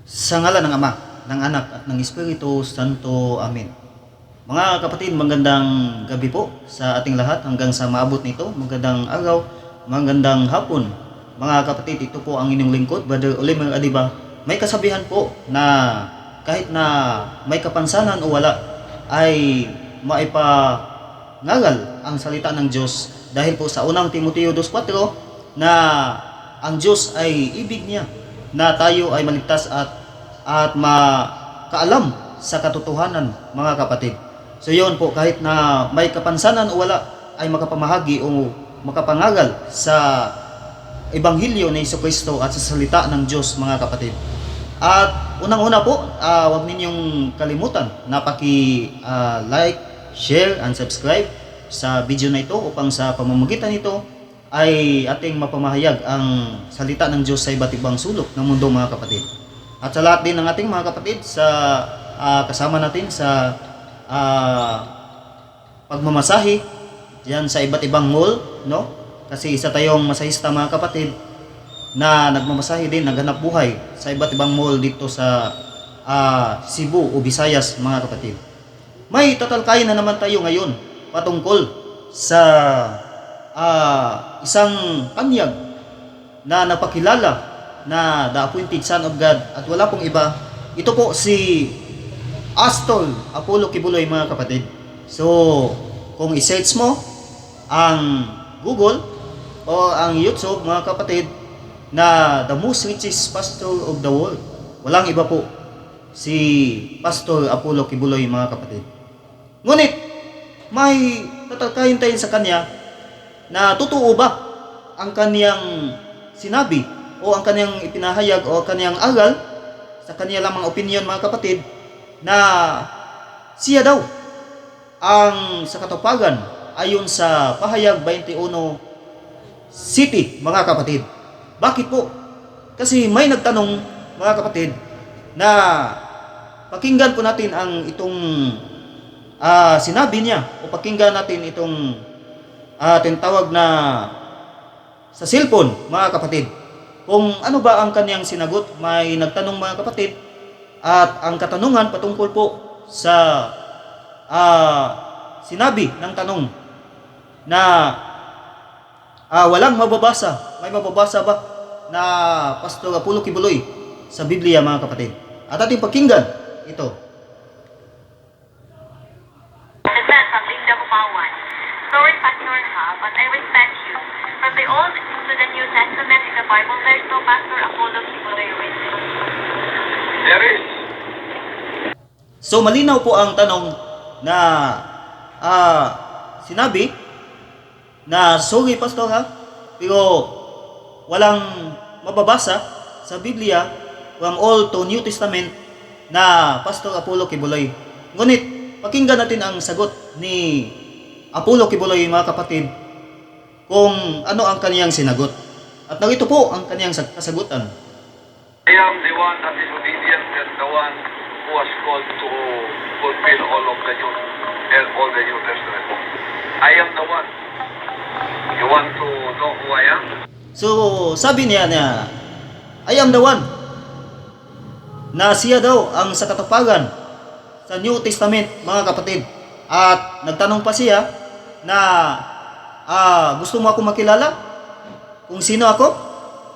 Sa ngalan ng Ama, ng Anak at ng Espiritu Santo. Amen. Mga kapatid, magandang gabi po sa ating lahat hanggang sa maabot nito. Magandang araw, magandang hapon. Mga kapatid, ito po ang inyong lingkod, Brother Oliver Adiba. May kasabihan po na kahit na may kapansanan o wala, ay maipangaral ang salita ng Diyos dahil po sa unang Timoteo 2:4 na ang Diyos ay ibig niya na tayo ay maligtas at makaalam sa katotohanan, mga kapatid. So yun po, kahit na may kapansanan o wala, ay makapamahagi o makapangaral sa Ebanghelyo ni Jesucristo at sa salita ng Diyos, mga kapatid. At unang-una po, huwag ninyong kalimutan na like, share, and subscribe sa video na ito upang sa pamamagitan nito ay ating mapamahayag ang salita ng Diyos sa iba't ibang sulok ng mundo, mga kapatid. At sa lahat din ng ating mga kapatid sa kasama natin sa pagmamasahe diyan sa iba't ibang mall, no? Kasi isa tayong masahista, mga kapatid, na nagmamasahe din, naghanap buhay sa iba't ibang mall dito sa Cebu o Visayas, mga kapatid. May tatalakayin na naman tayo ngayon patungkol sa isang panyag na napakilala na the appointed Son of God at wala pong iba. Ito po si Apostol Apollo Kibuloy, mga kapatid. So, kung i-search mo ang Google o ang YouTube, mga kapatid, na the most richest pastor of the world, walang iba po si Pastor Apollo Kibuloy, mga kapatid. Ngunit may tatalakayin tayo sa kanya na totoo ba ang kaniyang sinabi o ang kaniyang ipinahayag o kaniyang aral sa kanya lamang opinion, mga kapatid, na siya daw ang sa katuparan ayon sa pahayag 21 City, mga kapatid. Bakit po? Kasi may nagtanong, mga kapatid, na pakinggan po natin ang itong sinabi niya o pakinggan natin itong tinatawag na sa cellphone, mga kapatid. Kung ano ba ang kaniyang sinagot, may nagtanong, mga kapatid, at ang katanungan patungkol po sa sinabi ng tanong na walang mababasa. May mababasa ba na Pastor Apollo Kibuloy sa Biblia, mga kapatid? At ating pakinggan ito. Sorry, Pastor Ha, but I respect you. From the Old to the New Testament in the Bible, there's no Pastor Apollo Kibuloy written. There is. So malinaw po ang tanong na sinabi na sorry, Pastor Ha, pero walang mababasa sa Biblia from Old to New Testament na Pastor Apollo Kibuloy. Ngunit pakinggan natin ang sagot ni Apollo Kibuloy, mga kapatid, kung ano ang kaniyang sinagot. At narito po ang kaniyang kasagutan. I am the one that is obedient and the one who was called to fulfill all of the New and all the New Testament. I am the one. You want to know who I am? So, sabi niya na I am the one, na siya daw ang sa katuparan sa New Testament, mga kapatid. At nagtanong pa siya na gusto mo ako makilala? Kung sino ako?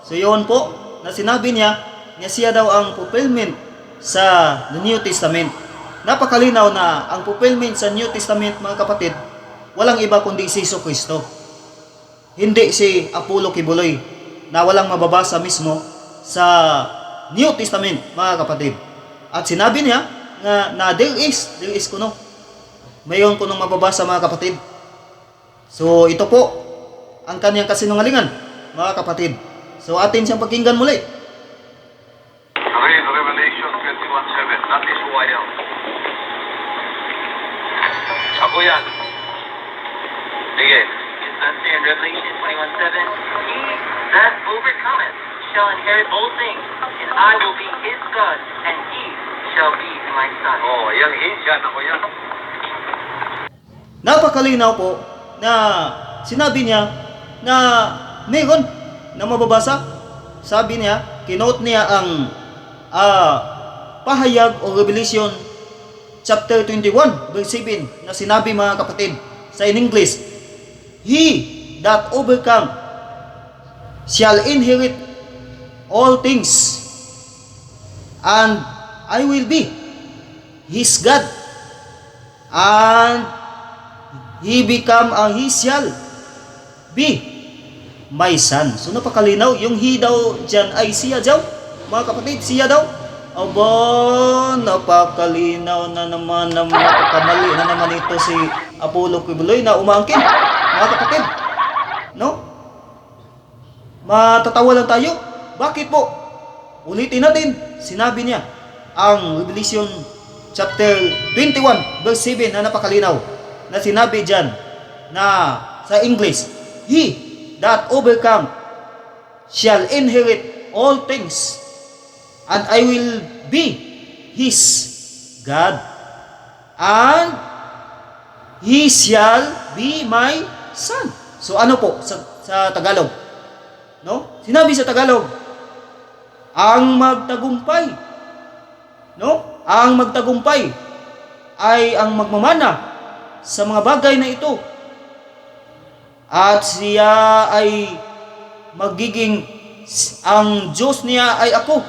So yun po, na sinabi niya na siya daw ang fulfillment sa the New Testament. Napakalinaw na ang fulfillment sa New Testament, mga kapatid, walang iba kundi si Jesucristo. Hindi si Apollo Kibuloy na walang mababasa mismo sa New Testament, mga kapatid. At sinabi niya na there is kuno. Mayon kunong mababasa, mga kapatid. So ito po ang kaniyang kasinungalingan, mga kapatid. So atin siyang pakinggan muli. Read Revelation 21:7. That is who I am. Ako yan. Sige. It says here in Revelation 21:7, He that overcometh shall inherit all things, and I will be his God, and he shall be my son. Oh, yan. Yan. Ako yan. Napakalinaw po na sinabi niya na meron na mababasa. Sabi niya, kinote niya ang pahayag o Revelation chapter 21 verse 7 na sinabi mga kapatid sa in English, "He that overcome shall inherit all things, and I will be his God, and he shall be my son." So napakalinaw, yung he daw dyan ay siya daw, mga kapatid, siya daw. Aba, napakalinaw na naman, napakamali na naman ito si Apollo Kibuloy na umangkin, mga kapatid. No? Matatawa lang tayo. Bakit po? Ulitin natin. Sinabi niya ang Revelation chapter 21 verse 7 na napakalinaw na sinabi dyan na sa English, "He that overcome shall inherit all things, and I will be his God, and he shall be my son." So ano po sa Tagalog? No? Sinabi sa Tagalog, ang magtagumpay, no? Ang magtagumpay ay ang magmamana sa mga bagay na ito. At siya ay magiging, ang Diyos niya ay ako.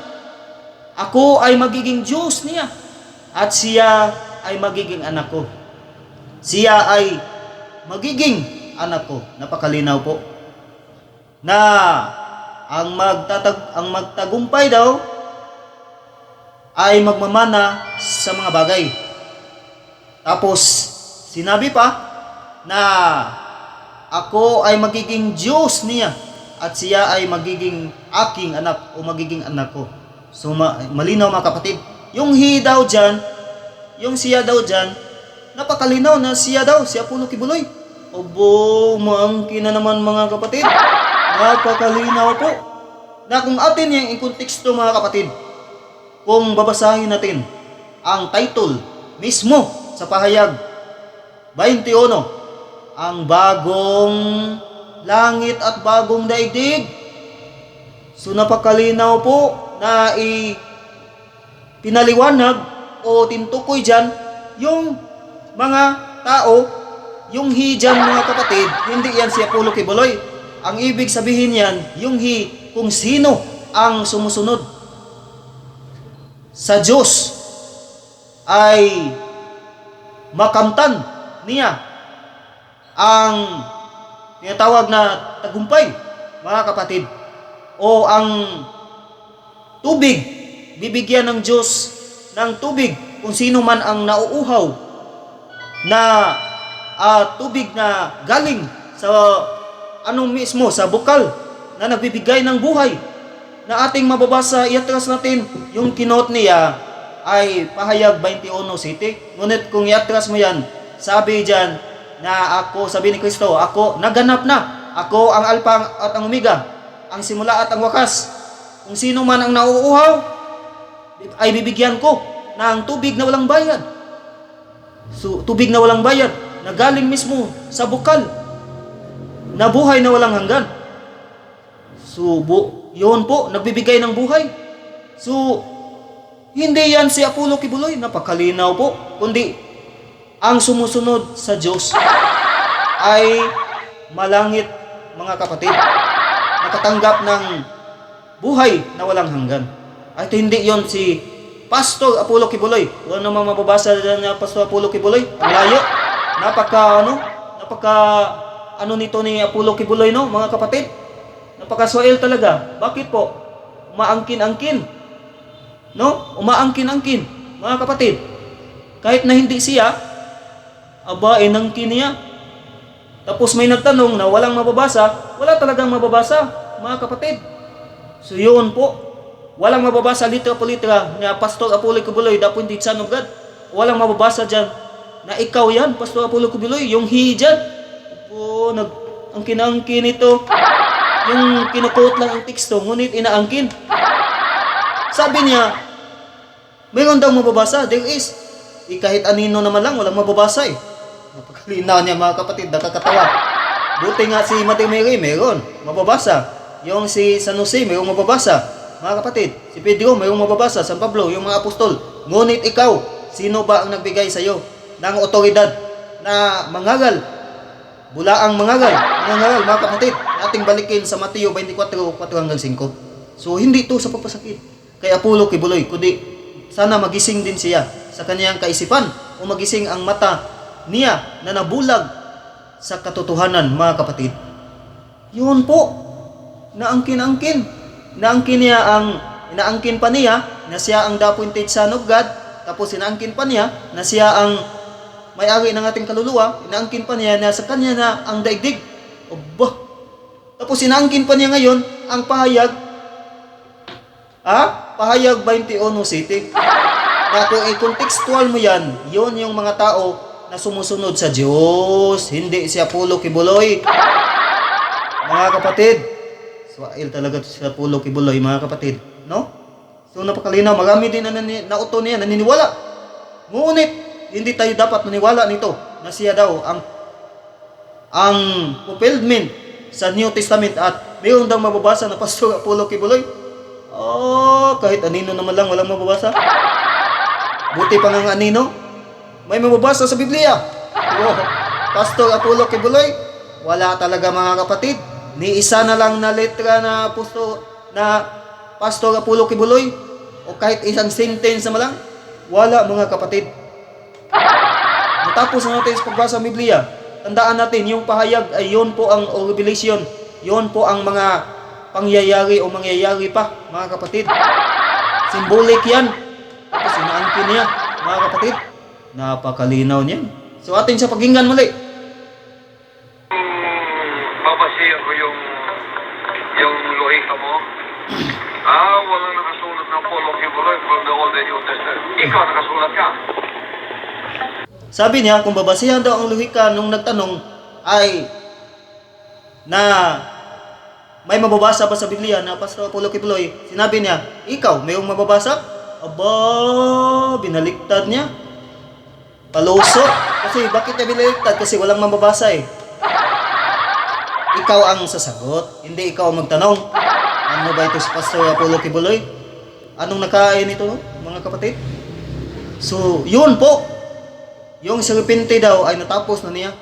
Ako ay magiging Diyos niya. At siya ay magiging anak ko. Siya ay magiging anak ko. Napakalinaw po. Na ang magtagumpay daw ay magmamana sa mga bagay. Tapos sinabi pa na ako ay magiging Diyos niya at siya ay magiging aking anak o magiging anak ko. So malinaw mga kapatid. Yung he daw dyan, yung siya daw dyan, napakalinaw na siya daw, si Apollo Kibuloy. Obo, maangkin na naman mga kapatid. Napakalinaw po. Na kung atin yung konteksto mga kapatid, kung babasahin natin ang title mismo sa pahayag 21, ang bagong langit at bagong daigdig. So napakalinaw po na pinaliwanag o tintukoy dyan yung mga tao, yung he dyan mga kapatid, hindi yan si Apollo Kibuloy. Ang ibig sabihin yan, yung he, kung sino ang sumusunod sa Diyos ay makamtan niya ang tinatawag na tagumpay, mga kapatid, o ang tubig, bibigyan ng Diyos ng tubig kung sino man ang nauuhaw na tubig na galing sa anong mismo, sa bukal na nagbibigay ng buhay, na ating mababasa. Iatras natin yung kinote niya ay pahayag 21:7. Ngunit kung iatras mo yan, sabi dyan na ako, sabi ni Kristo, ako naganap na, ako ang Alpha at ang Omega, ang simula at ang wakas. Kung sino man ang nauuhaw ay bibigyan ko ng tubig na walang bayad. So tubig na walang bayad na galing mismo sa bukal, na buhay na walang hanggan. So yun po, nagbibigay ng buhay. So hindi yan si Apollo Kibuloy, napakalinaw po, kundi ang sumusunod sa Diyos ay malangit, mga kapatid, nakatanggap ng buhay na walang hanggan. At hindi yon si Pastor Apollo Kibuloy. Wala namang mababasa dyan na Pastor Apollo Kibuloy. Ang layo. Napaka nito ni Apollo Kibuloy, no, mga kapatid? Napaka-swell talaga. Bakit po? Umaangkin-angkin. No? Umaangkin-angkin, mga kapatid. Kahit na hindi siya, inangkin niya. Tapos may nagtanong na walang mababasa, wala talagang mababasa, mga kapatid. So yun po, walang mababasa litra po litra na Pastor Apollo Kibuloy, the appointed son of God. Walang mababasa dyan na ikaw yan, Pastor Apollo Kibuloy, yung he dyan. Ang kinaangkin ito, yung kinukot lang ang teksto, ngunit inaangkin. Sabi niya, mayroon daw mababasa, there is. Kahit anino naman lang, walang mababasa eh. Napakalinaw niya, mga kapatid, nakakatawa. Buti nga si Matthew Mary, mayroon mababasa. Yung si San Jose, mayroong mababasa. mga kapatid. Si Pedro mayroong mababasa, San Pablo, yung mga apostol. Ngunit ikaw, sino ba ang nagbigay sa iyo ng otoridad na mangaral? Bulaang mangaral, mga kapatid. Ating balikin sa Mateo 24, 4 hanggang 5. So hindi ito sa papasakit kay Apollo Kibuloy, kundi sana magising din siya sa kanyang kaisipan o magising ang mata niya na nabulag sa katotohanan, mga kapatid. Yun po, naangkin pa niya na siya ang the appointed Son of God, tapos inaangkin pa niya na siya ang may-ari ng ating kaluluwa, inaangkin pa niya na sa kanya na ang daigdig. Aba, tapos inaangkin pa niya ngayon ang pahayag, pahayag 21:7. Na kung i-contextual mo yan, yon yung mga tao na sumusunod sa Diyos, hindi si Apollo Kibuloy. Mga kapatid, swail talaga si Apollo Kibuloy, mga kapatid, no? So napakalinaw, marami din na uto niya, naniniwala. Ngunit, hindi tayo dapat naniwala nito na siya daw ang fulfillment sa New Testament at mayroon daw mababasa na Pastor Apollo Kibuloy. Kahit anino naman lang, walang mababasa. Buti pa ng anino, may mababasa sa Biblia. Pastor Apollo Kibuloy, wala talaga, mga kapatid. Ni isa na lang na letra na Pastor Apollo Kibuloy, o kahit isang sentence naman lang, wala, mga kapatid. Matapos na natin sa pagbasa ng Biblia, tandaan natin, yung pahayag ay yun po ang revelation, yun po ang mga pangyayari o mangyayari pa, mga kapatid. Symbolic yan. Tapos inaangkin niya, mga kapatid. Napakalinaw niyan. So atin sa pakinggan muli. Babasihan ko yung lohika mo. Walang nakasulat ng Apollo Kibuloy from the Old and New Testament. Ikaw nakasulat ka. Sabi niya, kung babasihan daw ang lohika nung nagtanong ay na may mababasa ba sa Biblia na Pastor Apollo Kibuloy, sinabi niya, ikaw, mayroong mababasa? Aba, binaliktad niya. Palusot. Kasi bakit niya binaliktad? Kasi walang mababasa eh. Ikaw ang sasagot, hindi ikaw ang magtanong. Ano ba ito si Pastor Apollo Kibuloy? Anong nakain ito, mga kapatid? So, yun po. Yung serpente daw ay natapos na niya.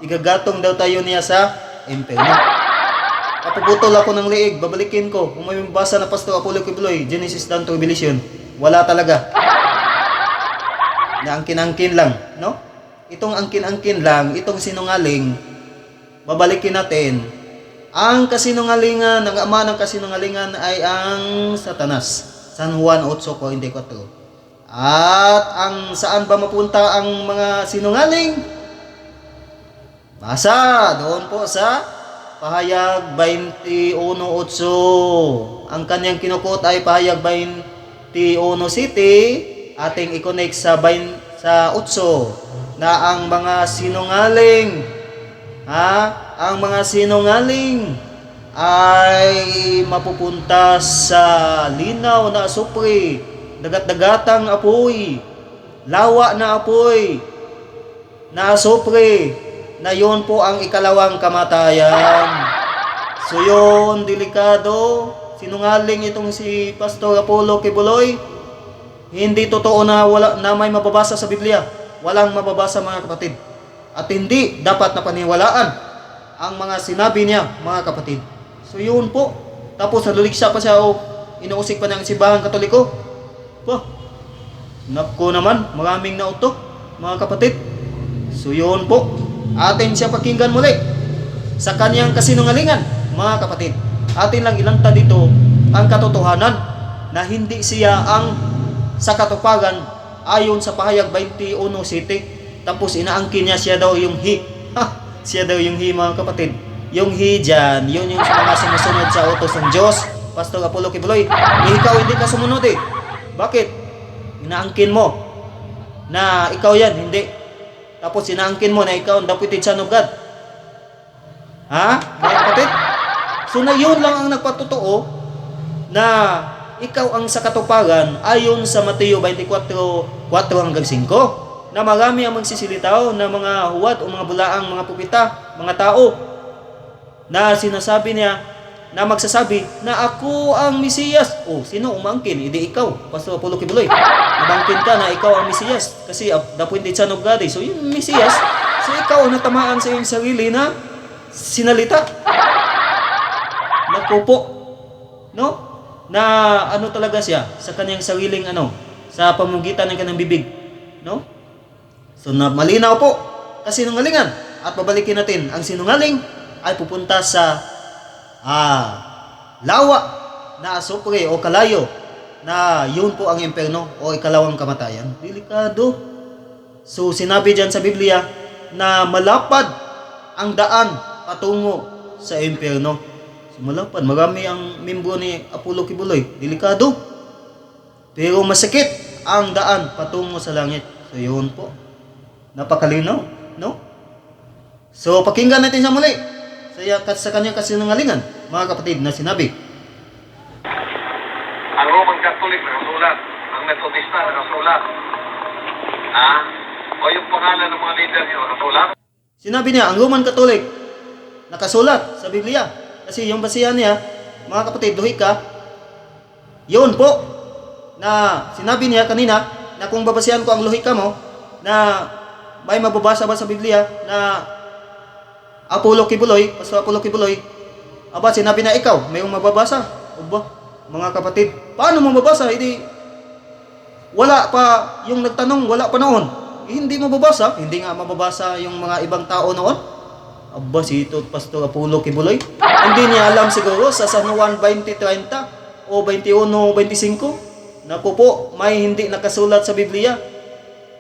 Igagatong daw tayo niya sa impyerno. Kapuputol ako ng liig, babalikin ko. Kung may mabasa na Pastor Apollo Kibuloy, Genesis down to Revelation, wala talaga. Naangkin-angkin lang, no? Itong angkin-angkin lang, itong sinungaling, babalikin natin. Ang kasinungalingan, ang ama ng kasinungalingan ay ang Satanas. San Juan 8:44. At saan ba mapunta ang mga sinungaling? Basa doon po sa Pahayag 21:8. Ang kanyang kinukot ay Pahayag 21:7. Ating i-connect sa 8 na ang mga sinungaling, ang mga sinungaling ay mapupunta sa linaw na asupre, dagat-dagatang apoy, lawa na apoy, na asupre, na yun po ang ikalawang kamatayan. So yun, delikado. Sinungaling itong si Pastor Apollo Kibuloy. Hindi totoo na may mababasa sa Biblia. Walang mababasa, mga kapatid. At hindi dapat na paniwalaan ang mga sinabi niya, mga kapatid. So yun po. Tapos naluliksa pa siya inuusik pa niya ang simbahan Katoliko. Naku naman, maraming nauto, mga kapatid. So yun po. Atin siya pakinggan muli sa kanyang kasinungalingan, mga kapatid. Atin lang ilanta dito ang katotohanan na hindi siya ang sa katuparan ayon sa Pahayag 21:7. Tapos inaangkin niya siya daw yung siya daw yung mga kapatid. Yung dyan, yun yung mga sumusunod sa utos ng Diyos. Pastor Apollo Kibuloy, ikaw hindi ka sumunod eh. Bakit? Inaangkin mo na ikaw yan, hindi. Tapos sinaangkin mo na ikaw ang deputy Son of God. Mga kapatid? So na yun lang ang nagpatotoo na ikaw ang sa katuparan ayon sa Mateo 24:4 hanggang 5. Na marami ang magsisilitaw na mga huwad o mga bulaang mga pupita, mga tao, na sinasabi niya na magsasabi na ako ang Mesiyas. Oh, sino umangkin? Hindi ikaw, Pastor Apollo Kibuloy. Umangkin ka na ikaw ang Mesiyas kasi the appointed Son of God. So yung Mesiyas, so ikaw ang natamaan sa iyong sarili na sinalita. Naku po, no? Na ano talaga siya sa kanyang sariling sa pamumugitan ng kanyang bibig, no? So na malinaw po kasi sinungalingan. At babalikin natin, ang sinungaling ay pupunta sa lawa na asupre o kalayo na yun po ang impyerno o ikalawang kamatayan. Delikado. So sinabi diyan sa Biblia na malapad ang daan patungo sa impyerno. So malapad, marami ang membro ni Apollo Kibuloy. Delikado. Pero masakit ang daan patungo sa langit. So yun po. Napakalinaw, no? So pakinggan natin siya muli sa kanyang kasinungalingan, mga kapatid, na sinabi. Ang Roman Catholic nakasulat, ang Methodista nakasulat. O yung pangalan ng mga leader niyo nakasulat. Sinabi niya, ang Roman Catholic nakasulat sa Biblia. Kasi yung basihan niya, mga kapatid, Lohika, yun po, na sinabi niya kanina, na kung babasihan ko ang Lohika mo, na may mababasa ba sa Biblia, na Apollo Kibuloy, Pastor Apollo Kibuloy, aba, sinabi na ikaw, mayong mababasa. Aba, mga kapatid, paano mo mababasa? Hindi, wala pa, yung nagtanong, wala pa noon. Hindi mababasa, hindi nga mababasa yung mga ibang tao noon. Aba, si Pastor Apollo Kibuloy, hindi niya alam siguro sa San Juan 20:30 o 21:25. Naku po, may hindi nakasulat sa Biblia.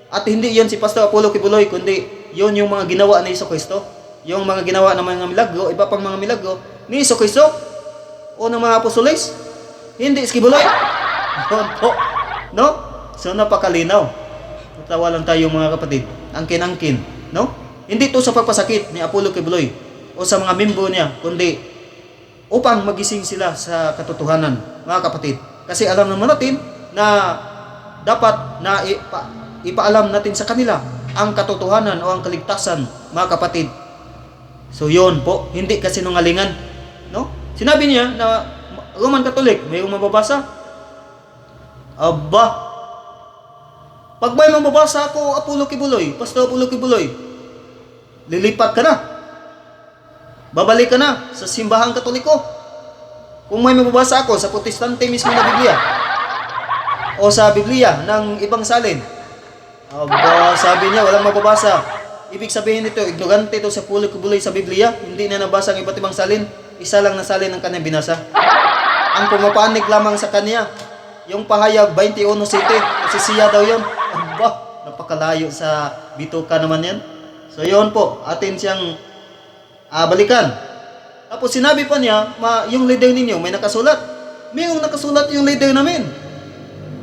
At hindi yon si Pastor Apollo Kibuloy, kundi yon yung mga ginawa ni Jesucristo. Yung mga ginawa ng mga milagro, iba pang mga milagro ni Jesucristo o ng mga apostoles. Hindi si Kibuloy. Yun po. No? So napakalinaw. Natawa lang tayo mga kapatid. Angkin-angkin. No? Hindi to sa pagpasakit ni Apollo Kibuloy o sa mga membro niya, kundi upang magising sila sa katotohanan, mga kapatid. Kasi alam naman natin na dapat na ipaalam natin sa kanila ang katotohanan o ang kaligtasan, mga kapatid. So yun po, hindi kasi nungalingan, no? Sinabi niya na Roman Catholic, may mababasa. Aba, pag may mababasa ako, Apollo Kibuloy, Pastor Apollo Kibuloy, lilipat ka na. Babalik ka na sa simbahang Katoliko. Kung may mababasa ako sa Protestante mismo na Biblia o sa Biblia ng ibang salin, aba, sabi niya, walang mababasa. Ibig sabihin nito, ignorante ito sa Apollo Kibuloy sa Biblia. Hindi na nabasa ang iba't ibang salin. Isa lang na salin ang kanyang binasa. Ang pumapanig lamang sa kanya, yung pahayag 21:7, kasi siya daw yun. Aba, napakalayo sa bituka naman yan. So yun po, atin siyang balikan. Tapos sinabi pa niya, yung leader ninyo, may nakasulat. Mayroong nakasulat yung leader namin.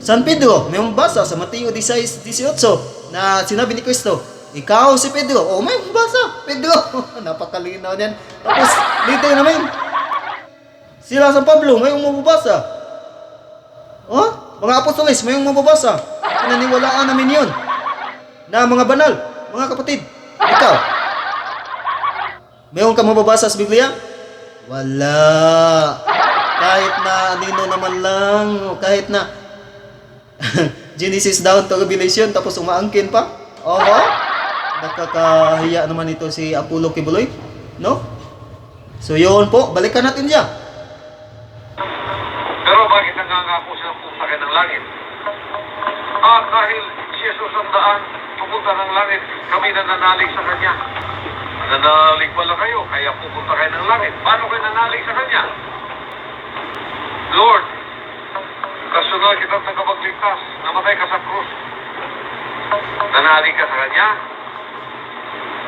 San Pedro, may basa sa Mateo 16:18 na sinabi ni Kristo, ikaw si Pedro. Oh, may basa. Pedro. Napakalinaw niyan. Tapos, leader namin. Sila San Pablo, may mababasa. Oh, mga apostoles, may mababasa. Pinaniwalaan namin yun. Na mga banal, mga kapatid. Ikaw. Mayroon ka mababasa sa Biblia? Wala. Kahit na anino naman lang. Kahit na Genesis down to Revelation, tapos umaangkin pa. Oho. Nakakahiya naman ito si Apollo Kibuloy, no? So yun po, balikan natin siya. Pero bakit nangangako siya kung sa akin ng langit? Dahil si Jesus ang daan, pupunta ng langit, kami nananalig sa Kanya. Nananalig pala kayo, kaya pupunta kayo ng langit. Paano kayo nanalig sa Kanya? Lord, kasunod kitang tagapagligtas, namatay ka sa krus. Nanalig ka sa Kanya.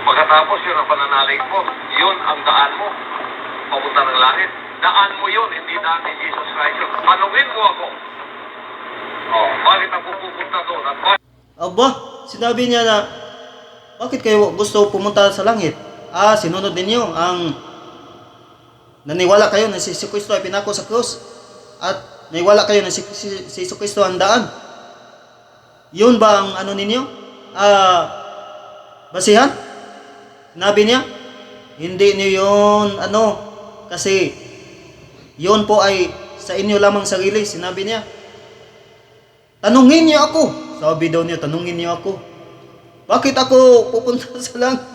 Pagkatapos yun ang pananalig mo, yun ang daan mo, papunta ng langit. Daan mo yun, hindi daan ni Jesus Christ yun. Tanungin mo ako, bakit ako pupunta doon? Aba, sinabi niya na, bakit kayo gusto pumunta sa langit? Sinunod ninyo ang naniwala kayo na si Jesucristo ay pinako sa krus at naniwala kayo na si Jesucristo ang daan. Yun ba ang ano ninyo? Basihan? Sinabi niya, hindi niyo yun, kasi Yun po ay sa inyo lamang sarili. Sinabi niya, tanungin niyo ako. Sabi daw niya, tanungin niyo ako. Bakit ako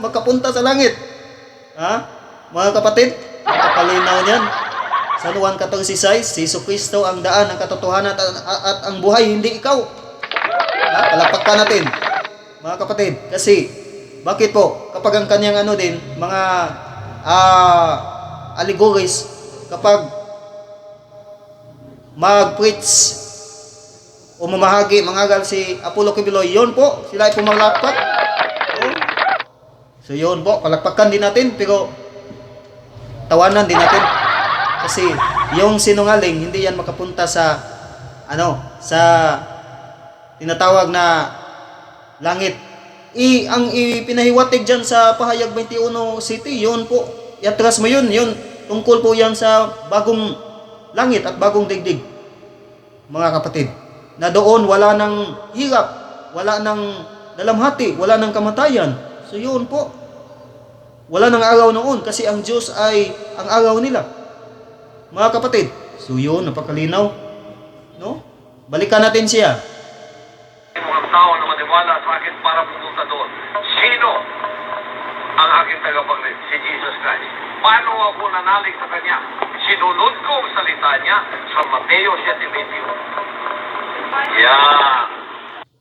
makapunta sa langit? Ha? Mga kapatid, makakalinaw niyan. Sa Juan 14:6, si Jesucristo ang daan, ang katotohanan at ang buhay, hindi ikaw. Ha? Palakpakan natin, mga kapatid. Kasi, bakit po? Kapag ang kanyang mga allegories, kapag mag-preach o mamahagi, mangagal si Apollo Kibuloy, yun po, sila ay pumalakpak. So yun po, palakpakan din natin, pero tawanan din natin. Kasi yung sinungaling, hindi yan makapunta sa sa tinatawag na langit. Ang ipinahiwatig dyan sa Pahayag 21 City, yun po, iatras mo yun, tungkol po yan sa bagong langit at bagong digdig, mga kapatid, na doon wala nang hirap, wala nang dalamhati, wala nang kamatayan. So yun po, wala nang araw noon, kasi ang Diyos ay ang araw nila, mga kapatid. So yun, napakalinaw, no? Balikan natin siya. Mga tao na maniwala sa akin para pumunta doon. Sino ang aking tagapagligtas? Si Jesus Christ. Paano ako nanalig sa Kanya? Sinunod ko ang salita niya sa Mateo 7:21. Yeah.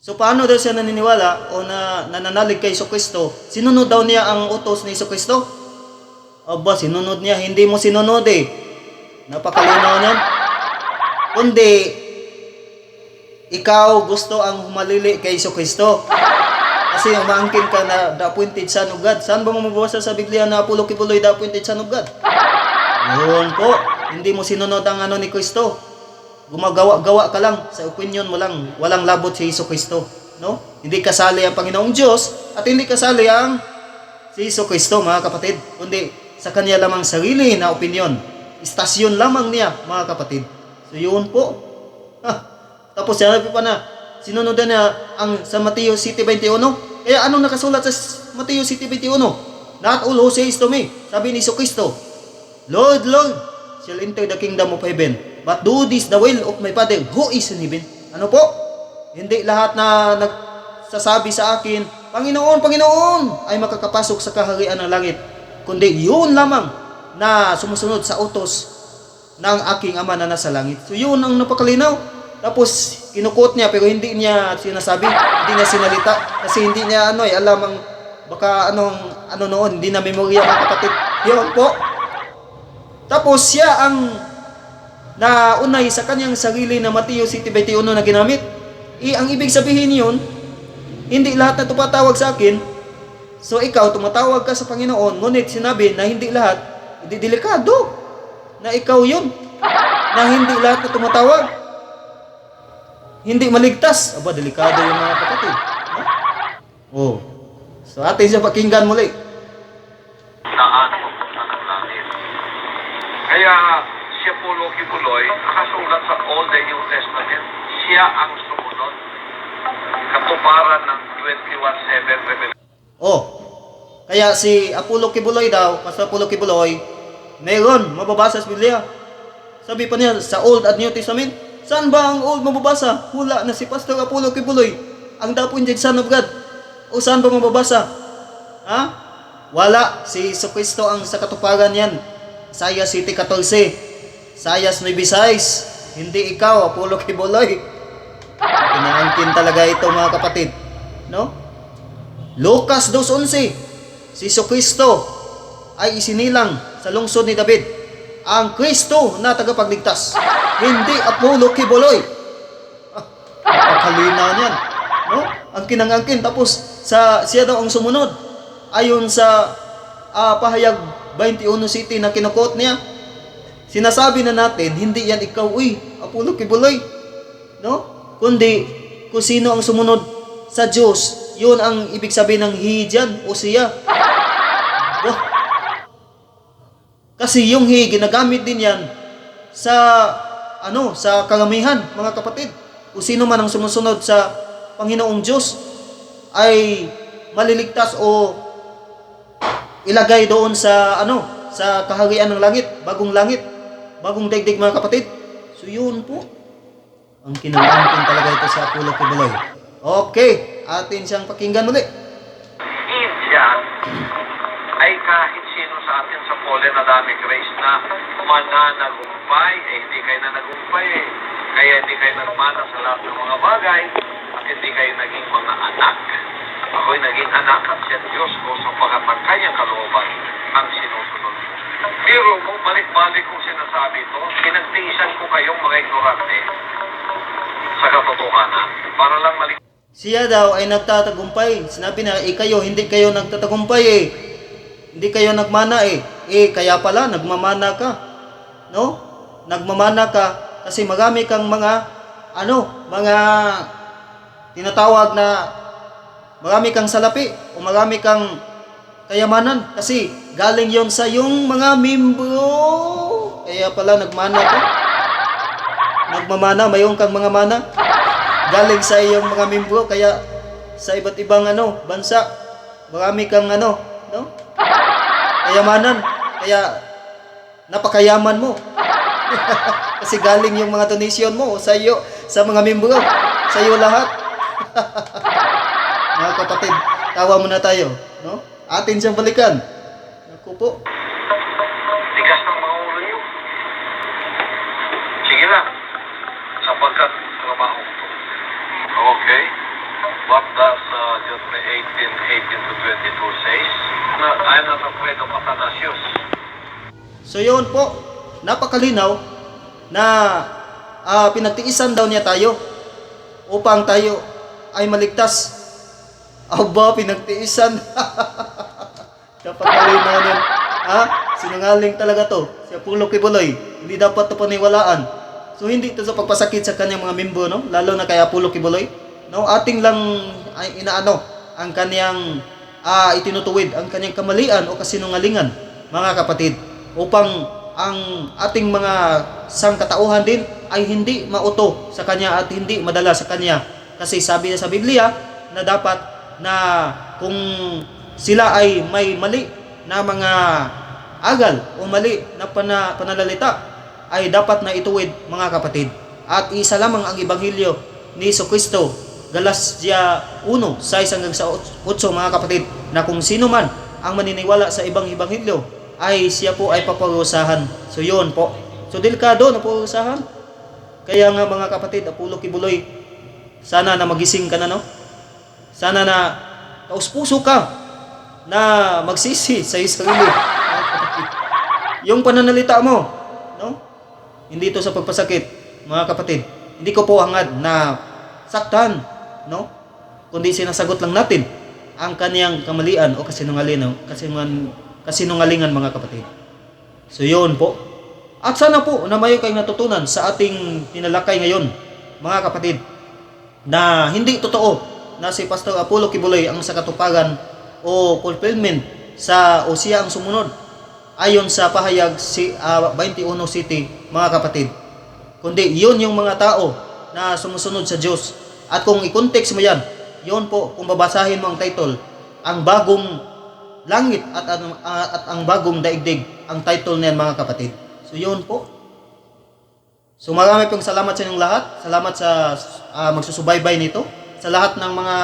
So paano daw siya naniniwala o nananalig kay Jesucristo? Sinunod daw niya ang utos ni Jesucristo? Aba, sinunod niya. Hindi mo sinunod eh. Napakalinaw niyan. Kundi, ikaw gusto ang humalili kay Jesucristo. Kasi umangkin ka na the appointed son of God. Saan ba mo mabasa sa Biblia na Apollo Kibuloy the appointed son of God? Yun po. Hindi mo sinunod ang ni Kristo. Gumagawa-gawa ka lang, sa opinion mo lang, walang labot si Jesucristo, no? Hindi kasali ang Panginoong Diyos at hindi kasali ang si Jesucristo, mga kapatid, kundi sa kanya lamang sarili na opinion. Istasyon lamang niya, mga kapatid. So yun po. Tapos sinabi pa na sinunod niya ang sa Mateo 7:21. Kaya anong nakasulat sa Mateo 7:21? Not all who says to me, sabi ni Jesucristo, Lord, Lord, shall enter the kingdom of heaven, but do this the will of my Father who is in heaven. Ano po? Hindi lahat na nagsasabi sa akin, Panginoon, Panginoon, ay makakapasok sa kaharian ng langit. Kundi yun lamang na sumusunod sa utos ng aking Ama na nasa langit. So yun ang napakalinaw. Tapos kinukot niya pero hindi niya sinasabi, hindi niya sinalita. Kasi hindi niya alam ang baka noon, hindi na memorya, mga kapatid. Yun po. Tapos siya ang naunay sa kanyang sarili na Mateo 7:21 na ginamit. Ang ibig sabihin yun, hindi lahat na tumatawag sa akin. So ikaw, tumatawag ka sa Panginoon, ngunit sinabi na hindi lahat, hindi delikado na ikaw yun. Na hindi lahat na tumatawag, hindi maligtas. Aba, delikado yung mga kapatid. Oh. So atin siya pakinggan muli. Daan papunta ng langit. Kaya si Apollo Kibuloy, nakasulat sa Old and New Testament, siya ang sumunod. Katuparan ng 21:7 Revelation. Oh. Kaya si Apollo Kibuloy daw, Pastor Apollo Kibuloy, meron mababasa sa Biblia. Sabi pa niya sa Old at New Testament, saan ba ang Old mababasa? Hula na si Pastor Apollo Kibuloy, ang the appointed son of God. O saan ba mababasa? Ha? Wala. Si Jesucristo ang sa katuparan yan. Isaiah 7:14. Isaiah 9:6. Hindi ikaw, Apollo Kibuloy. Pinaangkin talaga ito, mga kapatid. No? Lucas 2:11. Si Jesucristo ay isinilang sa lungsod ni David. Ang Kristo na tagapagligtas. Hindi Apollo Kibuloy. Napakalinaw niyan. No? Ang kinangangkin. Tapos siya daw ang sumunod. Ayon sa Pahayag 21 City na kinukot niya. Sinasabi na natin, hindi yan ikaw, Apollo Kibuloy. No? Kundi, kung sino ang sumunod sa Diyos, yun ang ibig sabihin ng he dyan, o siya. Oh. Kasi yung he, ginagamit din yan sa karamihan, mga kapatid. Kung sino man ang sumusunod sa Panginoong Diyos, ay maliligtas o ilagay doon sa kaharian ng langit, bagong langit. bagong daigdig mga kapatid. So yun po. Ang kinalaangkin talaga ito sa Apollo Kibuloy. Okay, atin siyang pakinggan muli. Diyan ay kahit sino sa atin sa Fallen Adamic race na mananagumpay, hindi kayo nanagumpay eh. Kaya hindi kayo nagmana sa lahat ng mga bagay at hindi kayo naging mga anak. Ako'y naging anak at siya Diyos ko sapagat ang kanyang kalooban ang sinusunod. Pero kung balik-balik kong sinasabi ito, pinagtiisan ko kayong mga ignorante sa katotohanan para lang malik. Siya daw ay nagtatagumpay. Sinabi na, kayo, hindi kayo nagtatagumpay eh. Hindi kayo nagmana eh. Kaya pala, nagmamana ka. No? Nagmamana ka kasi marami kang mga tinatawag na marami kang salapi o marami kang kayamanan kasi galing yon sa yung mga membro. Kaya pala, nagmana ka. Nagmamana, mayon kang mga mana. Galing sa iyong mga membro, kaya sa iba't ibang bansa, marami kang no? Kayamanan, kaya napakayaman mo. Kasi galing yung mga donation mo sa iyo, sa mga membro, sa iyo lahat. Mga kapatid, tawa muna tayo, no? Atin siyang balikan. Naku po. Tigas ng mga ulo niyo. Sige lang, sapagkat trabaho ko. Okay. What does Deuteronomy 18:18 to 22 says? I'm not afraid of Athanasius. So yun po, napakalinaw na pinagtiisan daw niya tayo upang tayo ay maligtas. Aba, pinagtiisan. Napakalinaw nun. Sinungaling talaga to. Si Apollo Kibuloy, hindi dapat ito paniwalaan. So hindi ito sa pagpasakit sa kanyang mga membro, no? Lalo na kay Apollo Kibuloy, no? Ating lang ay inaano ang kanyang itinutuwid, ang kanyang kamalian o kasinungalingan, mga kapatid, upang ang ating mga sangkatauhan din ay hindi mauto sa kanya at hindi madala sa kanya. Kasi sabi niya sa Biblia na dapat na kung sila ay may mali na mga agal o mali na pananalita ay dapat na ituwid, mga kapatid. At isa lamang ang ebanghelyo ni Jesucristo, Galatia 1:6-8, mga kapatid, na kung sino man ang maniniwala sa ibang ebanghelyo ay siya po ay paparusahan. So yun po. So delikado na parusahan. Kaya nga, mga kapatid, Apollo Kibuloy, sana na magising ka na, no? Sana na taus-puso ka na magsisi sa iyong sarili. Yung pananalita mo, no? Hindi ito sa pagpasakit, mga kapatid. Hindi ko po hangad na saktan, no? Kundi sinasagot lang natin ang kaniyang kamalian o kasinungalingan, mga kapatid. So yun po. At sana po na may kayong natutunan sa ating tinalakay ngayon, mga kapatid, na hindi totoo na si Pastor Apollo Kibuloy ang sa katuparan o fulfillment o siya ang sumunod ayon sa pahayag 21 City, mga kapatid. Kundi yun yung mga tao na sumusunod sa Diyos. At kung i-context mo yan, yun po, kung babasahin mo ang title, ang bagong langit at ang bagong daigdig, ang title niyan, mga kapatid. So yun po. So marami pong salamat sa inyong lahat. Salamat sa magsusubaybay nito. Sa lahat ng mga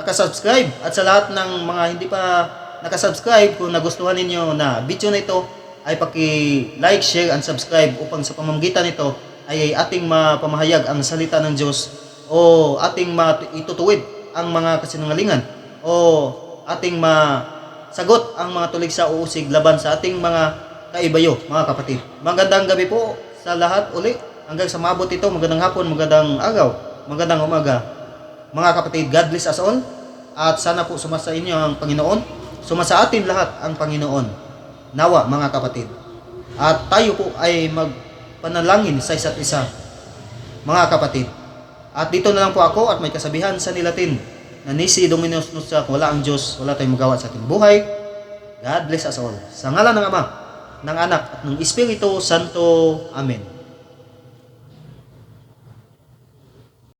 nakasubscribe at sa lahat ng mga hindi pa nakasubscribe, kung nagustuhan ninyo na video na ito, ay paki-like, share, and subscribe upang sa pamamagitan nito ay ating mapamahayag ang salita ng Diyos o ating itutuwid ang mga kasinungalingan o ating masagot ang mga tuligsa o usig laban sa ating mga kaibayo, mga kapatid. Magandang gabi po sa lahat uli. Hanggang sa mabot ito, magandang hapon, magandang araw, magandang umaga. Mga kapatid, God bless us all. At sana po sumasa inyo ang Panginoon. Sumasa atin lahat ang Panginoon. Nawa, mga kapatid. At tayo po ay magpanalangin sa isa't isa, mga kapatid. At dito na lang po ako at may kasabihan sa Nilatin na nisi Dominus Nostrae, wala ang Diyos, wala tayong magawa sa ating buhay. God bless us all. Sa ngalan ng Ama, ng Anak at ng Espiritu Santo. Amen.